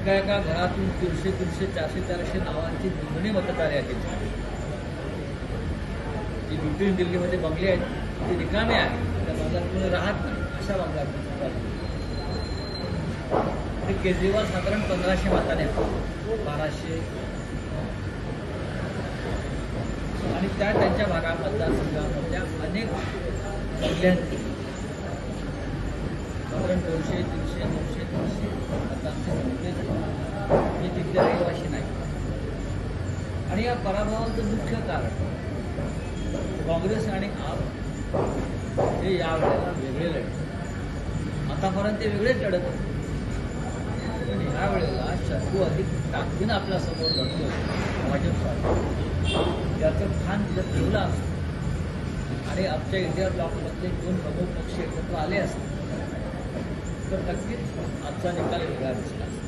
एका एका घरातून 300 300 400 400 नावांची नोंदणी मतदार यादीत झाली. जी ब्रिटिश दिल्लीमध्ये बंगले आहेत ते रिकामे आहेत, त्या बंगल्यात कोणी राहत नाही, अशा बंगल्यात केजरीवाल साधारण 1500 मताने 1200 आणि त्यांच्या भागात मतदारसंघामधल्या अनेक बंगल्यांनी साधारण 200 300 900 300 मतांचे बंगले हे तिथले रहिवाशी नाही. आणि या पराभवाचं मुख्य कारण काँग्रेस आणि आप हे यावेळेला वेगळे लढले. आतापर्यंत ते वेगळेच लढत होते, पण ह्यावेळेला शत्रू अधिक ताकदीनं आपल्यासमोर लढतो भाजप याचं भान जर ठेवलं असतं आणि आमच्या इंडिया ब्लॉकमधले 2 प्रमुख पक्ष एकत्र आले असते तर नक्कीच आजचा निकाल वेगळा दिसला असता.